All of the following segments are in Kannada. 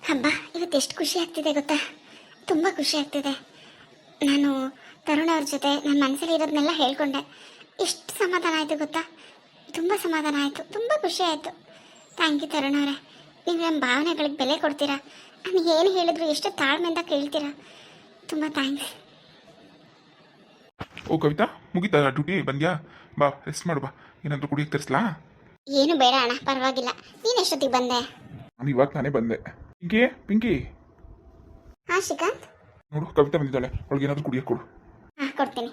ಹಬ್ಬ ಇವತ್ತು ಎಷ್ಟು ಖುಷಿ ಆಗ್ತಿದೆ ಗೊತ್ತಾ. ತುಂಬ ಖುಷಿ ಆಗ್ತಿದೆ. ನಾನು ತರುಣ್ ಅವ್ರ ಜೊತೆ ನನ್ನ ಮನಸ್ಸಲ್ಲಿ ಇರೋದನ್ನೆಲ್ಲ ಹೇಳ್ಕೊಂಡೆ. ಎಷ್ಟು ಸಮಾಧಾನ ಆಯಿತು ಗೊತ್ತಾ. ತುಂಬ ಸಮಾಧಾನ ಆಯಿತು, ತುಂಬ ಖುಷಿ ಆಯಿತು. ಥ್ಯಾಂಕ್ ಯು ತರುಣ್ ಅವರೇ. ನೀವು ನಮ್ಮ ಭಾವನೆಗಳಿಗೆ ಬೆಲೆ ಕೊಡ್ತೀರಾ. ನಾನು ಏನು ಹೇಳಿದ್ರು ಎಷ್ಟು ತಾಳ್ಮೆಯಿಂದ ಕೇಳ್ತೀರಾ. ತುಂಬ ಥ್ಯಾಂಕ್ಸ್. ಓ ಕವಿತಾ, ಮುಗೀತಾ ಡ್ಯೂಟಿ? ಬಂದ್ಯಾ? ಬಾ ರೆಸ್ಟ್ ಮಾಡು. ಬಾ, ಏನಾದರೂ ಕುಡಿಯೋಕೆ ತರಿಸ್ಲಾ? ಏನು ಬೇಡ ಅಣ್ಣ, ಪರವಾಗಿಲ್ಲ. ನೀನು ಎಷ್ಟೊತ್ತಿಗೆ ಬಂದೆ? ನಾನು ಇವಾಗ ತಾನೇ ಬಂದೆ. ಪಿಂಕಿ ಹಾಂ ಶ್ರೀಕಾಂತ್. ನೋಡು, ಕವಿತಾ ಬಂದಿದ್ದಾಳೆ, ಅವಳಿಗೆ ಏನಾದರೂ ಕುಡಿಯೋಕೆ ಕೊಡು. ಹಾಂ ಕೊಡ್ತೀನಿ.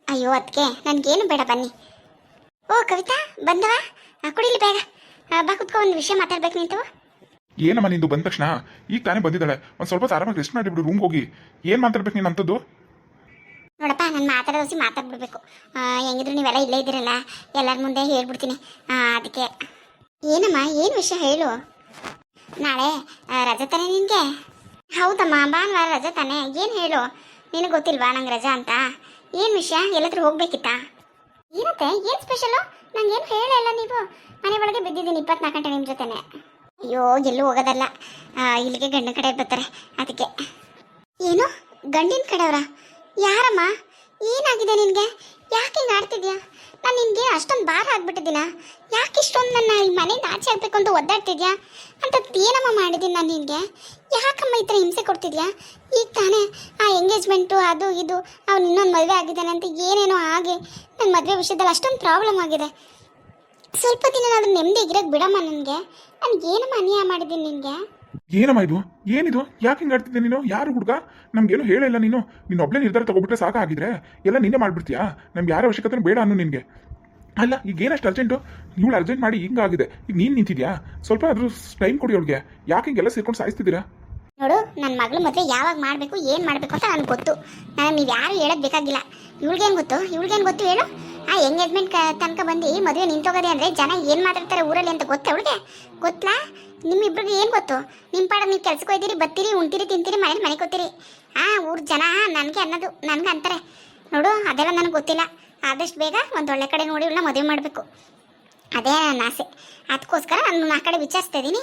ಅಯ್ಯೋ ಅದಕ್ಕೆ ನನಗೇನು ಬೇಡ, ಬನ್ನಿ. ಓ ಕವಿತಾ ಬಂದವ, ಕುಡಿಲಿ ಬೇಗ. ಬಾ ಕುತ್ಕೊ, ಒಂದು ವಿಷಯ ಮಾತಾಡ್ಬೇಕು ನಿಂತು. ಏನಮ್ಮ ನಿಂದು ಬಂದ ತಕ್ಷಣ ಈಗ ತಾನೇ ಬಂದಿದ್ದಾಳೆ, ಒಂದು ಸ್ವಲ್ಪ ಆರಾಮಾಗಿ ರೆಸ್ಟ್ ಮಾಡಿಬಿಡು, ರೂಮ್ಗೆ ಹೋಗಿ. ಏನು ಮಾತಾಡ್ಬೇಕು ನೀನು ಅಂಥದ್ದು? ನೋಡಪ್ಪ, ನಾನು ಮಾತಾಡೋಸಿ ಮಾತಾಡ್ಬಿಡ್ಬೇಕು. ಹೆಂಗಿದ್ರು ನೀವೆಲ್ಲ ಇಲ್ಲೇ ಇದ್ದೀರಲ್ಲ, ಎಲ್ಲರ ಮುಂದೆ ಹೇಳ್ಬಿಡ್ತೀನಿ. ಅದಕ್ಕೆ ಏನಮ್ಮ, ಏನು ವಿಷಯ ಹೇಳು. ನಾಳೆ ರಜೆ ತಾನೆ ನಿನಗೆ? ಹೌದಮ್ಮ, ಭಾನುವಾರ ರಜೆ ತಾನೆ. ಏನು ಹೇಳು, ನಿನಗೆ ಗೊತ್ತಿಲ್ವಾ ನಂಗೆ ರಜಾ ಅಂತ? ಏನು ವಿಷಯ, ಎಲ್ಲಾದ್ರೂ ಹೋಗ್ಬೇಕಿತ್ತಾ? ಏನತ್ತೆ, ಏನು ಸ್ಪೆಷಲು? ನಂಗೇನು ಹೇಳಲ್ಲ ನೀವು. ಮನೆ ಒಳಗೆ ಬಿದ್ದಿದ್ದೀನಿ 24 ಗಂಟೆ ನಿಮ್ಮ ಜೊತೆನೆ. ಅಯ್ಯೋ ಎಲ್ಲೂ ಹೋಗೋದಲ್ಲ, ಇಲ್ಲಿಗೆ ಗಂಡಿನ ಕಡೆ ಬರ್ತಾರೆ, ಅದಕ್ಕೆ. ಏನು ಗಂಡಿನ ಕಡೆಯವರ? ಯಾರಮ್ಮ? ಏನಾಗಿದೆ ನಿನಗೆ? ಯಾಕೆ ಹಿಂಗೆ ಆಡ್ತಿದ್ಯಾ? ನಾನು ನಿನಗೆ ಅಷ್ಟೊಂದು ಭಾರ ಆಗ್ಬಿಟ್ಟಿದ್ದೀನ? ಯಾಕೆ ಇಷ್ಟೊಂದು ನನ್ನ ಈ ಮನೆಯಿಂದ ಆಚೆ ಆಗಬೇಕು ಅಂತ ಒದ್ದಾಡ್ತಿದ್ಯಾ ಅಂತ ಏನಮ್ಮ ಮಾಡಿದ್ದೀನಿ ನಾನು ನಿನಗೆ? ಯಾಕಮ್ಮ ಈ ಥರ ಹಿಂಸೆ ಕೊಡ್ತಿದ್ಯಾ? ಈಗ ತಾನೇ ಆ ಎಂಗೇಜ್ಮೆಂಟು ಅದು ಇದು, ಅವ್ನು ಇನ್ನೊಂದು ಮದುವೆ ಆಗಿದ್ದಾನೆ ಅಂತ ಏನೇನೋ ಆಗಿ ನನ್ನ ಮದುವೆ ವಿಷಯದಲ್ಲಿ ಅಷ್ಟೊಂದು ಪ್ರಾಬ್ಲಮ್ ಆಗಿದೆ. ಸ್ವಲ್ಪ ದಿನ ನಾನು ನೆಮ್ಮದಿಗಿರೋಕ್ಕೆ ಬಿಡಮ್ಮ ನನಗೆ. ನನಗೇನಮ್ಮ ಅನ್ಯಾಯ ಮಾಡಿದ್ದೀನಿ ನಿನಗೆ? ಏನಮ್ಮ ಇದು, ಏನಿದು? ಯಾಕೆ ಹಿಂಗೆ ಆಡ್ತಿದ್ದೆ ನೀನು? ಯಾರು ಹುಡುಗ? ನಮ್ಗೇನು ಹೇಳಿಲ್ಲ ನೀನು. ನೀನು ಒಬ್ಬಳೇ ನಿರ್ಧಾರ ತಗೊಬಿಟ್ರೆ ಸಾಕಾಗಿದ್ರೆ ಎಲ್ಲ ನೀನೇ ಮಾಡ್ಬಿಡ್ತೀಯಾ? ನಮ್ಗೆ ಯಾರ ಅವಶ್ಯಕತೆ ಬೇಡ ಅನ್ನು ನಿನಗೆ. ಅಲ್ಲ, ಈಗ ಏನಷ್ಟು ಅರ್ಜೆಂಟು? ಇವಳು ಅರ್ಜೆಂಟ್ ಮಾಡಿ ಹಿಂಗಾಗಿದೆ, ಈಗ ನೀನು ನಿಂತಿದ್ಯಾ? ಸ್ವಲ್ಪ ಆದರೂ ಟೈಮ್ ಕೊಡಿ ಅವಳಿಗೆ. ಯಾಕೆ ಹಿಂಗೆಲ್ಲ ಸೇರ್ಕೊಂಡು ಸಾಯಿಸ್ತಿದ್ದೀರಾ? ನೋಡು, ನನ್ನ ಮಗಳು ಮದುವೆ ಯಾವಾಗ ಮಾಡಬೇಕು, ಏನು ಮಾಡಬೇಕು ಅಂತ ನನಗೆ ಗೊತ್ತು. ನೀವು ಯಾರು ಹೇಳೋದು ಬೇಕಾಗಿಲ್ಲ. ಇವಳಿಗೇನು ಗೊತ್ತು ಹೇಳು? ಆ ಎಂಗೇಜ್ಮೆಂಟ್ ತನಕ ಬಂದು ಮದುವೆ ನಿಂತೋಗೋದೆ ಅಂದರೆ ಜನ ಏನು ಮಾತಾಡ್ತಾರೆ ಊರಲ್ಲಿ ಅಂತ ಗೊತ್ತಾ ಅವಳಿಗೆ? ಗೊತ್ತಾ? ನಿಮ್ಮಿಬ್ರಿಗೆ ಏನು ಗೊತ್ತು? ನಿಮ್ಮ ಪಾಡ ನೀವು ಕೆಲ್ಸಕ್ಕೆ ಹೋಯ್ತೀರಿ, ಬರ್ತೀರಿ, ಉಣ್ತೀರಿ, ತಿಂತೀರಿ, ಮನೆಗೆ ಕೂತೀರಿ. ಊರ ಜನ ನನಗೆ ಅನ್ನೋದು ನನಗೆ ಅಂತಾರೆ. ನೋಡು, ಅದೆಲ್ಲ ನನಗೆ ಗೊತ್ತಿಲ್ಲ. ಆದಷ್ಟು ಬೇಗ ಒಂದು ಒಳ್ಳೆ ಕಡೆ ನೋಡಿ ಇವಳನ್ನ ಮದುವೆ ಮಾಡಬೇಕು, ಅದೇ ನನ್ನ ಆಸೆ. ಅದಕ್ಕೋಸ್ಕರ ನಾನು ಆ ಕಡೆ ವಿಚಾರಿಸ್ತಾ ಇದ್ದೀನಿ.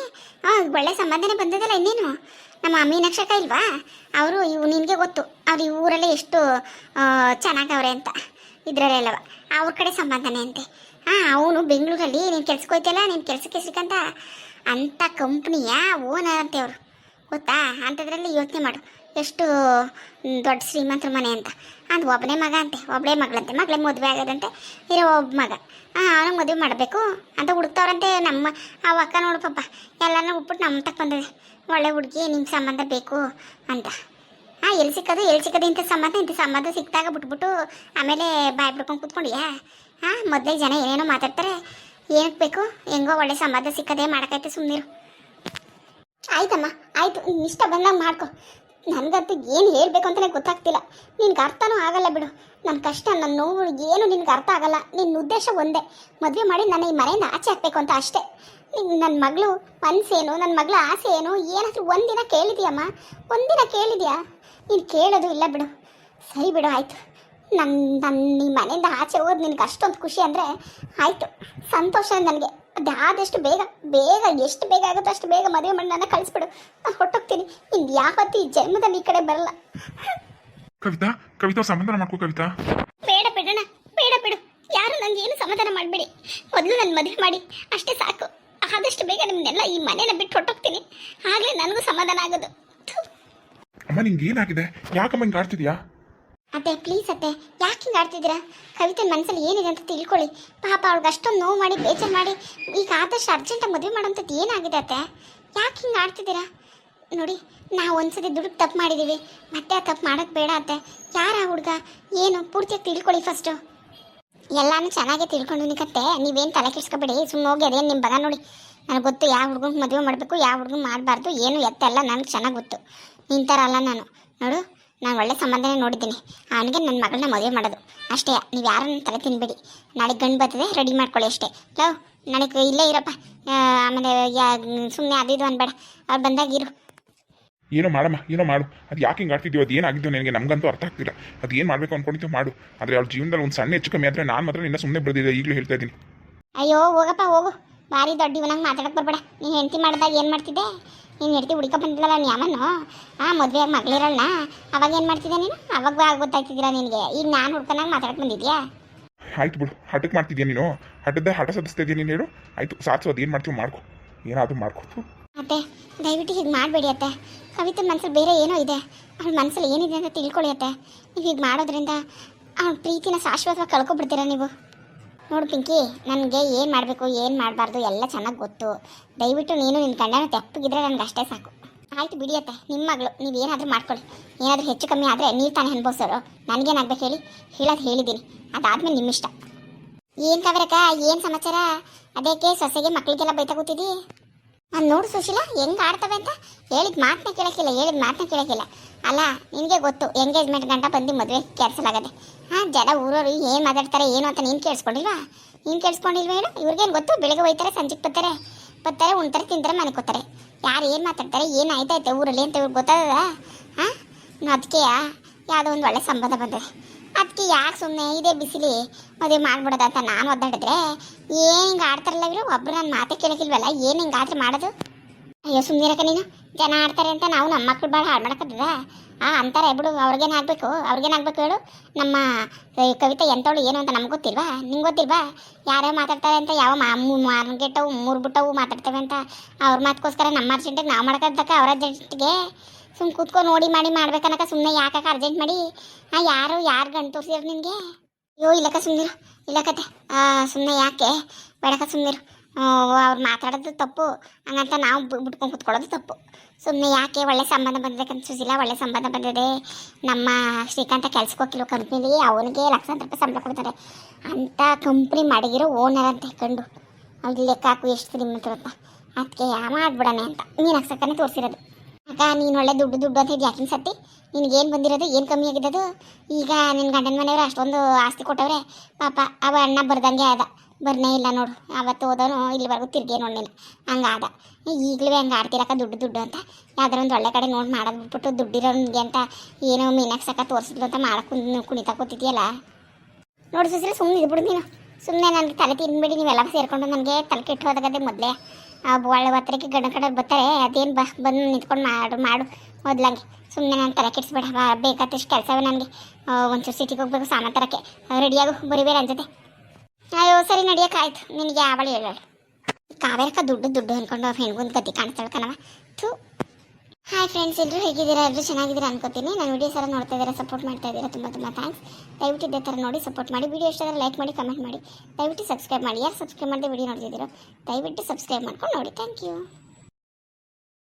ಒಳ್ಳೆ ಸಂಬಂಧನೇ ಬಂದಿದ್ದಲ್ಲ, ಇನ್ನೇನು. ನಮ್ಮ ಮೀನಾಕ್ಷಕ ಇಲ್ವಾ, ಅವರು ನಿನಗೆ ಗೊತ್ತು, ಅವ್ರು ಈ ಊರಲ್ಲೇ ಎಷ್ಟು ಚೆನ್ನಾಗವ್ರೆ ಅಂತ. ಇದರಲ್ಲೆಲ್ಲವ ಅವ್ರ ಕಡೆ ಸಂಬಂಧನೇ ಅಂತೆ. ಅವನು ಬೆಂಗಳೂರಲ್ಲಿ ನೀನು ಕೆಲ್ಸಕ್ಕೆ ಹೋಯ್ತಲ್ಲ, ನೀನು ಕೆಲಸಕ್ಕೆ ಸಿಕ್ಕಂತ ಅಂಥ ಕಂಪ್ನಿಯ ಓನರ್ ಅಂತೆ ಅವರು, ಗೊತ್ತಾ? ಅಂಥದ್ರಲ್ಲಿ ಯೋಚನೆ ಮಾಡು, ಎಷ್ಟು ದೊಡ್ಡ ಶ್ರೀಮಂತರ ಮನೆ ಅಂತ. ಅದು ಒಬ್ಬನೇ ಮಗ ಅಂತೆ, ಒಬ್ಬಳೇ ಮಗಳಂತೆ, ಮಗಳೇ ಮದುವೆ ಆಗೋದಂತೆ, ಇರೋ ಒಬ್ಬ ಮಗ. ಅವನಿಗೆ ಮದುವೆ ಮಾಡಬೇಕು ಅಂತ ಹುಡುಕ್ತವ್ರಂತೆ. ನಮ್ಮ ಆ ಅಕ್ಕ ನೋಡು ಪಾಪ, ಎಲ್ಲನೂ ಉಟ್ಬಿಟ್ಟು ನಮ್ಮ ತಕ್ಕ ಬಂದಿದೆ, ಒಳ್ಳೆ ಹುಡುಗಿ, ನಿಮ್ಮ ಸಂಬಂಧ ಬೇಕು ಅಂತ. ಎಲ್ಲಿ ಸಿಕ್ಕೋದು ಇಂಥ ಸಂಬಂಧ ಸಿಕ್ಕಿದಾಗ ಬಿಟ್ಬಿಟ್ಟು ಆಮೇಲೆ ಬಾಯ್ ಬಿಡ್ಕೊಂಡು ಕೂತ್ಕೊಂಡಿಯಾ? ಮೊದಲೇ ಜನ ಏನೇನೋ ಮಾತಾಡ್ತಾರೆ, ಏನಕ್ಕೆ ಬೇಕು? ಹೆಂಗೋ ಒಳ್ಳೆ ಸಂಬಂಧ ಸಿಕ್ಕದೆ ಮಾಡೋಕ್ಕೈತೆ, ಸುಮ್ಮನಿರು. ಆಯ್ತಮ್ಮ, ಆಯಿತು, ಇಷ್ಟ ಬಂದಾಗ ಮಾಡ್ಕೊ. ನನಗಂತೂ ಏನು ಹೇಳಬೇಕು ಅಂತಲೇ ಗೊತ್ತಾಗ್ತಿಲ್ಲ. ನಿನ್ಗೆ ಅರ್ಥನೂ ಆಗಲ್ಲ ಬಿಡು. ನನ್ನ ಕಷ್ಟ, ನನ್ನ ನೋವು ಏನು ನಿನ್ಗೆ ಅರ್ಥ ಆಗಲ್ಲ. ನಿನ್ನ ಉದ್ದೇಶ ಒಂದೇ, ಮದುವೆ ಮಾಡಿ ನನ್ನ ಈ ಮನೆಯಿಂದ ಆಚೆ ಹಾಕಬೇಕು ಅಂತ ಅಷ್ಟೇ. ನನ್ನ ಮಗಳು ಮನಸ್ಸೇನು, ನನ್ನ ಮಗಳ ಆಸೆ ಏನು, ಏನಾದರೂ ಒಂದಿನ ಕೇಳಿದ್ಯಮ್ಮ? ಒಂದಿನ ಕೇಳಿದ್ಯಾ? ನೀನು ಕೇಳೋದು ಇಲ್ಲ ಬಿಡು. ಸರಿ ಬಿಡು, ಆಯಿತು. ನನ್ನ ಈ ಮನೆಯಿಂದ ಆಚೆ ಹೋಗೋದು ನಿನಗೆ ಅಷ್ಟೊಂದು ಖುಷಿ ಅಂದರೆ ಆಯಿತು, ಸಂತೋಷ ನನಗೆ. ಅದು ಆದಷ್ಟು ಬೇಗ ಎಷ್ಟು ಬೇಗ ಆಗುತ್ತೋ ಅಷ್ಟು ಬೇಗ ಮದುವೆ ಮಾಡಿ ನನ್ನ ಕಳಿಸ್ಬಿಡು. ನಾನು ಹೊಟ್ಟೋಗ್ತೀನಿ. ಇನ್ನು ಯಾವತ್ತು ಈ ಜನ್ಮದಲ್ಲಿ ಈ ಕಡೆ ಬರಲ್ಲ. ಕವಿತಾ ಸಮಾಧಾನ ಮಾಡ್ಕೋ ಕವಿತಾ. ಬೇಡ ಬಿಡೋಣ, ಬಿಡು. ಯಾರು ನನಗೇನು ಸಮಾಧಾನ ಮಾಡಬೇಡಿ. ಮೊದಲು ನನ್ನ ಮದುವೆ ಮಾಡಿ ಅಷ್ಟೇ ಸಾಕು. ಆದಷ್ಟು ಬೇಗ ನಿಮ್ಮನ್ನೆಲ್ಲ ಈ ಮನೇನ ಬಿಟ್ಟು ಹೊಟ್ಟೋಗ್ತೀನಿ, ಆಗಲೇ ನನಗೂ ಸಮಾಧಾನ ಆಗೋದು. ಅಮ್ಮ, ನಿಂಗೆ ಏನಾಗಿದೆ? ಯಾಕಮ್ಮ ಹಿಂಗೆ ಆಡ್ತಿದ್ಯಾ? ಅತ್ತೆ ಪ್ಲೀಸ್ ಅತ್ತೆ, ಯಾಕೆ ಹಿಂಗೆ ಆಡ್ತಿದ್ದೀರಾ? ಕವಿತೆ ಮನಸ್ಸಲ್ಲಿ ಏನಿದೆ ಅಂತ ತಿಳ್ಕೊಳ್ಳಿ. ಪಾಪ ಅವ್ಳಿಗೆ ಅಷ್ಟೊಂದು ನೋವು ಮಾಡಿ ಬೇಜಾರು ಮಾಡಿ ಈಗ ಆದಷ್ಟು ಅರ್ಜೆಂಟಾಗಿ ಮದುವೆ ಮಾಡೋಂಥದ್ದು ಏನಾಗಿದೆ ಅತ್ತೆ? ಯಾಕೆ ಹಿಂಗೆ ಆಡ್ತಿದ್ದೀರಾ? ನೋಡಿ, ನಾವು ಒಂದ್ಸತಿ ದುಡ್ಡು ತಪ್ಪು ಮಾಡಿದ್ದೀವಿ, ಮತ್ತೆ ಆ ತಪ್ಪು ಮಾಡೋಕ್ಕೆ ಬೇಡ ಅತ್ತೆ. ಯಾರ ಹುಡುಗ ಏನು ಪೂರ್ತಿಯಾಗಿ ತಿಳ್ಕೊಳ್ಳಿ ಫಸ್ಟು. ಎಲ್ಲಾನು ಚೆನ್ನಾಗೇ ತಿಳ್ಕೊಂಡಿನಿಕತ್ತೆ, ನೀವೇನು ತಲೆ ಕೆಡ್ಸ್ಕೊಬೇಡಿ, ಸುಮ್ಮನೆ ಹೋಗಿ ಅದೇನು ನಿಮ್ಮ ಬಗ ನೋಡಿ. ನನಗೆ ಗೊತ್ತು ಯಾವ ಹುಡುಗಂಗೆ ಮದುವೆ ಮಾಡಬೇಕು, ಯಾವ ಹುಡುಗಂಗೆ ಮಾಡಬಾರ್ದು, ಏನು ಎತ್ತೆಲ್ಲ ನನಗೆ ಚೆನ್ನಾಗಿ ಗೊತ್ತು. ನಿನ್ನ ಥರ ಅಲ್ಲ ನಾನು. ನೋಡು, ನಾನು ಒಳ್ಳೆ ಸಂಬಂಧನೇ ನೋಡಿದ್ದೀನಿ. ಅವನಿಗೆ ನನ್ನ ಮಗಳನ್ನ ಮದುವೆ ಮಾಡೋದು ಅಷ್ಟೇ. ನೀವು ಯಾರನ್ನ ತಲೆ ತಿನ್ಬೇಡಿ. ನಾಳೆ ಗಂಡು ಬರ್ತದೆ, ರೆಡಿ ಮಾಡ್ಕೊಳ್ಳಿ ಅಷ್ಟೇ. ಲವ್, ನನಗೆ ಇಲ್ಲೇ ಇರಪ್ಪ. ಆಮೇಲೆ ಸುಮ್ಮನೆ ಅದು ಇದು ಅನ್ಬೇಡ, ಅವ್ರು ಬಂದಾಗ ಇರು. ಏನೋ ಮಾಡಮ್ಮ, ಏನೋ ಮಾಡು. ಅದು ಯಾಕೆ ಹಿಂಗೆ ಆಡ್ತಿದ್ಯೋ, ಅದು ಏನಾಗಿದ್ದು ನನಗೆ ನಮಗಂತೂ ಅರ್ಥ ಆಗ್ತಿಲ್ಲ. ಅದು ಏನು ಮಾಡಬೇಕು ಅಂದ್ಕೊಂಡಿದ್ದು ಮಾಡು. ಆದರೆ ಅವ್ರ ಜೀವನದಲ್ಲಿ ಒಂದು ಸಣ್ಣ ಹೆಚ್ಚು ಕಮ್ಮಿ ಆದರೆ ನಾನು ಮಾತ್ರ ನಿನ್ನ ಸುಮ್ಮನೆ ಬೆಳೆದಿದೆ, ಈಗಲೂ ಹೇಳ್ತಾ ಇದ್ದೀನಿ. ಅಯ್ಯೋ ಹೋಗಪ್ಪ ಹೋಗು, ಭಾರಿ ದೊಡ್ಡ ಇವನಂಗೆ ಮಾತಾಡಕ್ಕೆ ಬರಬೇಡ. ನೀನು ಹೆಂಡತಿ ಮಾಡಿದಾಗ ಏನು ಮಾಡ್ತಿದ್ದೆ? ನೀನು ಹೆಡ್ತಿ ಹುಡುಕ ಬಂದಿಲ್ಲಲ್ಲ ಯಾವನು ಮದುವೆಯಾಗಿ ಮಗಳಿರಲ್ಲ ಅವಾಗ ಏನು ಮಾಡ್ತಿದ್ದೆ ನೀನು ಅವಾಗ ಗೊತ್ತಾಗ್ತಿದ್ದೀರಾ ನಿನಗೆ ಈಗ ನಾನು ಹುಡ್ಕೊಂಡಾಗ ಮಾತಾಡಕ್ಕೆ ಬಂದಿದ್ಯಾ ಆಯ್ತು ಬಿಡು, ಹಠಕ್ಕೆ ಮಾಡ್ತಿದ್ಯಾ ನೀನು, ಹಠ ಸದಿಸ್ತಾ ಇದೆಯಾ ನೀನು ಹೇಳು. ಆಯಿತು ಸಾಧಿಸೋದು ಏನು ಮಾಡ್ತೀವಿ ಮಾಡ್ಕೊ, ಏನಾದರೂ ಮಾಡ್ಕೊ. ಅತ್ತೆ ದಯವಿಟ್ಟು ಹೀಗೆ ಮಾಡಬೇಡಿ ಅತ್ತೆ. ಕವಿತೆ ಮನಸ್ಸಲ್ಲಿ ಬೇರೆ ಏನೋ ಇದೆ, ಅವಳ ಮನಸ್ಸಲ್ಲಿ ಏನಿದೆ ಅಂತ ತಿಳ್ಕೊಳ್ಳಿ ಅತ್ತೆ. ನೀವು ಹೀಗೆ ಮಾಡೋದ್ರಿಂದ ಅವಳ ಪ್ರೀತಿನ ಶಾಶ್ವತವಾಗಿ ಕಳ್ಕೊಬಿಡ್ತೀರಾ ನೀವು. ನೋಡು ಪಿಂಕಿ, ನನಗೆ ಏನು ಮಾಡಬೇಕು ಏನು ಮಾಡಬಾರ್ದು ಎಲ್ಲ ಚೆನ್ನಾಗಿ ಗೊತ್ತು. ದಯವಿಟ್ಟು ನೀನು ನಿನ್ನ ಗಂಡನ ತೆಪ್ಪಗಿದ್ರೆ ನನಗೆ ಅಷ್ಟೇ ಸಾಕು. ಆಯಿತು ಬಿಡಿಯತ್ತೆ, ನಿಮ್ಮ ಮಗಳು ನೀವೇನಾದರೂ ಮಾಡ್ಕೊಳ್ಳಿ. ಏನಾದರೂ ಹೆಚ್ಚು ಕಮ್ಮಿ ಆದರೆ ನೀವು ತಾನೇ ಅನುಭವಿಸೋರು, ನನಗೇನಾಗಬೇಕು ಹೇಳಿ, ಹೇಳೋದು ಹೇಳಿದ್ದೀನಿ. ಅದಾದಮೇಲೆ ನಿಮ್ಮಿಷ್ಟ. ಏನು ಕವರಕ್ಕ, ಏನು ಸಮಾಚಾರ? ಅದಕ್ಕೆ ಸೊಸೆಗೆ ಮಕ್ಕಳಿಗೆಲ್ಲ ಬೈತಾ ಕೂತಿದ್ದಿ. ಅದು ನೋಡು ಸುಶೀಲಾ ಹೆಂಗೆ ಆಡ್ತವೆ ಅಂತ. ಹೇಳಿದ ಮಾತನ್ನ ಕೇಳೋಕ್ಕಿಲ್ಲ. ಅಲ್ಲ ನಿನಗೆ ಗೊತ್ತು ಎಂಗೇಜ್ಮೆಂಟ್ ಗಂಟ ಬಂದು ಮದುವೆ ಕೆಲ್ಸಲಾಗದೆ. ಜನ ಊರವರು ಏನು ಮಾತಾಡ್ತಾರೆ ಏನು ಅಂತ ನೀನು ಕೇಳಿಸ್ಕೊಂಡಿಲ್ವಾ ಹೇಳು. ಇವ್ರಿಗೇನು ಗೊತ್ತು? ಬೆಳಗ್ಗೆ ಹೋಯ್ತಾರೆ, ಸಂಜೆಗೆ ಬರ್ತಾರೆ, ಉಣ್ತಾರೆ, ತಿಂತಾರೆ, ಮನೆಗೆ ಹೋಗ್ತಾರೆ. ಯಾರು ಏನು ಮಾತಾಡ್ತಾರೆ, ಏನು ಆಯ್ತೈತೆ ಊರಲ್ಲಿ ಅಂತ ಇವ್ರಿಗೆ ಗೊತ್ತಾಗದ? ಅದಕ್ಕೆ ಯಾವುದೋ ಒಂದು ಒಳ್ಳೆ ಸಂಬಂಧ ಬಂದಿದೆ. ಅದಕ್ಕೆ ಯಾಕೆ ಸುಮ್ಮನೆ ಇದೇ ಬಿಸಿಲಿ ಮದುವೆ ಮಾಡ್ಬಿಡೋದ ಅಂತ ನಾನು ಒದ್ದಾಡಿದ್ರೆ ಏನು ಹಿಂಗೆ ಆಡ್ತಾರಲ್ಲ ಇವರು. ಒಬ್ರು ನನ್ನ ಮಾತೇ ಕೇಳೋಕ್ಕಿಲ್ವಲ್ಲ, ಏನು ಹಿಂಗೆ ಆದ್ರೆ ಮಾಡೋದು? ಅಯ್ಯೋ ಸುಮ್ಮನಿರಕ್ಕ ನೀನು. ಜನ ಆಡ್ತಾರೆ ಅಂತ ನಾವು ನಮ್ಮ ಮಕ್ಳು ಭಾಳ ಹಾಳು ಮಾಡಕ್ಕದ ಅಂತಾರೆ ಬಿಡು. ಅವ್ರಿಗೇನಾಗಬೇಕು ಹೇಳು. ನಮ್ಮ ಕವಿತೆ ಎಂಥವಳು ಏನು ಅಂತ ನಮ್ಗೆ ಗೊತ್ತಿಲ್ವಾ? ನಿಂಗೆ ಗೊತ್ತಿಲ್ವಾ? ಯಾರ್ಯಾರು ಮಾತಾಡ್ತಾರೆ ಅಂತ, ಯಾವ ಮಾರ್ಗೆಟ್ಟವು ಮೂರು ಬಿಟ್ಟವು ಮಾತಾಡ್ತೇವೆ ಅಂತ. ಅವ್ರ ಮಾತುಕೋಸ್ಕರ ನಮ್ಮ ಅರ್ಜೆಂಟಿಗೆ ನಾವು ಮಾಡ್ಕೊಳ್ತಕ್ಕ ಅವ್ರ ಅರ್ಜೆಂಟಿಗೆ ಸುಮ್ಮನೆ ಕೂತ್ಕೊಂಡು ನೋಡಿ ಮಾಡ್ಬೇಕನ್ನಕ ಸುಮ್ಮನೆ ಯಾಕಕ್ಕ ಅರ್ಜೆಂಟ್ ಮಾಡಿ? ಯಾರು ಗಂಟು ತೋರಿಸಿದ್ರು ನಿನಗೆ? ಅಯ್ಯೋ ಇಲ್ಲಕ್ಕ ಸುಮ್ಮನಿರು, ಇಲ್ಲಕತ್ತೆ ಸುಮ್ಮನೆ ಯಾಕೆ ಬೇಡಕ್ಕ ಸುಮ್ಮನಿರು. ಅವ್ರು ಮಾತಾಡೋದು ತಪ್ಪು, ಹಂಗಂತ ನಾವು ಬಿಟ್ಕೊಂಡು ಕೂತ್ಕೊಳ್ಳೋದು ತಪ್ಪು. ಸುಮ್ಮನೆ ಯಾಕೆ? ಒಳ್ಳೆ ಸಂಬಂಧ ಬಂದಿದೆ ಸುಶೀಲಾ, ಒಳ್ಳೆ ಸಂಬಂಧ ಬಂದಿದೆ. ನಮ್ಮ ಶ್ರೀಕಾಂತ ಕೆಲ್ಸಕ್ಕೆ ಹೋಗಿರೋ ಕಂಪ್ನಿಲಿ ಅವನಿಗೆ ಲಕ್ಷಾಂತರ ರೂಪಾಯಿ ಸಂಬಳ ಕೊಡ್ತಾರೆ ಅಂತ ಕಂಪ್ನಿ ಮಾಡಿರೋ ಓನರ್ ಅಂತ ಕಂಡು ಅಲ್ಲಿ ಲೆಕ್ಕ ಹಾಕು ಎಷ್ಟು ಶ್ರೀಮಂತರಪ್ಪ. ಅದಕ್ಕೆ ಮಾಡ್ಬಿಡೋಣ ಅಂತ ನೀನು ಹಾಕ್ಸಕ್ಕನೆ ತೋರಿಸಿರೋದು. ಅಕ್ಕ ನೀನು ಒಳ್ಳೆ ದುಡ್ಡು ಅಂತ ಇದು ಯಾಕಿನ ಸತ್ತಿ? ನಿನಗೇನು ಬಂದಿರೋದು? ಏನು ಕಮ್ಮಿ ಆಗಿದ್ದದು? ಈಗ ನಿನ್ನ ಗಂಡನ ಮನೆಯವರು ಅಷ್ಟೊಂದು ಆಸ್ತಿ ಕೊಟ್ಟವ್ರೆ ಪಾಪ. ಅವ ಅಣ್ಣ ಬರ್ದಂಗೆ ಆದ, ಬರ್ನೇ ಇಲ್ಲ ನೋಡು. ಅವತ್ತು ಹೋದವನು ಇಲ್ಲಿವರೆಗೂ ತಿರ್ಗೇ ನೋಡಿಲ್ಲ, ಹಂಗಾದ. ಈಗಲೂ ಹಂಗೆ ಆಡ್ತಿರಕ್ಕ ದುಡ್ಡು ಅಂತ. ಯಾವ್ದಾರ ಒಂದು ಒಳ್ಳೆ ಕಡೆ ನೋಡಿ ಮಾಡೋದು ಬಿಟ್ಬಿಟ್ಟು ದುಡ್ಡಿರೋನ್ಗೆ ಅಂತ ಏನೋ ಮೀನಾಕ್ಸಕ್ಕ ತೋರಿಸಿದ್ಲು ಅಂತ ಮಾಡಕ್ಕೆ ಕುಣಿತಾ ಕೂತಿದ್ಯಲ್ಲ. ನೋಡಿ ಸುಸ್ರೆ ಸುಮ್ಮನೆ ಇದ್ಬಿಡು ನೀನು. ಸುಮ್ಮನೆ ನನಗೆ ತಲೆ ತಿನ್ಬೇಡಿ ನೀವೆಲ್ಲ ಸೇರಿಕೊಂಡು. ನನಗೆ ತಲೆ ಕೆಟ್ಟು ಹೋದಾಗದೆ ಮೊದಲೇ ಒಳ್ಳೆ ಒತ್ತರಕ್ಕೆ ಗಂಡ ಕಡೆ ಬರ್ತಾರೆ. ಅದೇನು ಬಂದು ನಿಂತ್ಕೊಂಡು ಮಾಡು ಮೊದಲಂಗೆ. ಸುಮ್ಮನೆ ನಾನು ತಲೆ ಕೆಡಿಸ್ಬೇಡ. ಬೇಕಾದಷ್ಟು ಕೆಲಸವೇ ನನಗೆ. ಒಂಚೂರು ಸಿಟಿಗೆ ಹೋಗ್ಬೇಕು, ಸಾಮಾನು ತರಕ್ಕೆ. ರೆಡಿಯಾಗು, ಬರೀಬೇಡ ಅನ್ಸುತ್ತೆ. ಅಯ್ಯೋ ಸರಿ ನಡಿಯೋಕ್ಕಾಯ್ತು. ನಿನಗೆ ಯಾವಳು ಹೇಳೋಳು? ಕಾವೇರಕ್ಕ ದುಡ್ಡು ಅಂದ್ಕೊಂಡು ಅವ್ರ ಹೆಣ್ಗೊಂದು ಗತಿ ಕಾಣಿಸ್ತಾಳೆ ಕಣವ. ಹಾಯ್ ಫ್ರೆಂಡ್ಸ್, ಎಲ್ಲರೂ ಹೇಗಿದ್ದೀರಾ? ಎಲ್ಲರೂ ಚೆನ್ನಾಗಿದ್ದೀರಾ ಅನ್ಕೋತೀನಿ. ನಾನು ವಿಡಿಯೋಸ್ ಎಲ್ಲ ನೋಡ್ತಾ ಇದ್ದೀರಾ, ಸಪೋರ್ಟ್ ಮಾಡ್ತಾ ಇದ್ದೀರಾ, ತುಂಬ ಥ್ಯಾಂಕ್ಸ್. ದಯವಿಟ್ಟು ಇದೇ ಥರ ನೋಡಿ ಸಪೋರ್ಟ್ ಮಾಡಿ. ವಿಡಿಯೋ ಇಷ್ಟ ಲೈಕ್ ಮಾಡಿ, ಕಮೆಂಟ್ ಮಾಡಿ, ದಯವಿಟ್ಟು ಸಬ್ಸ್ಕ್ರೈಬ್ ಮಾಡಿ. ಯಾರು ಸಬ್ಸ್ಕ್ರೈಬ್ ಮಾಡಿದೆ ವಿಡಿಯೋ ನೋಡ್ತಿದ್ದೀರೋ ದಯವಿಟ್ಟು ಸಬ್ಸ್ಕ್ರೈಬ್ ಮಾಡ್ಕೊಂಡು ನೋಡಿ. Thank you.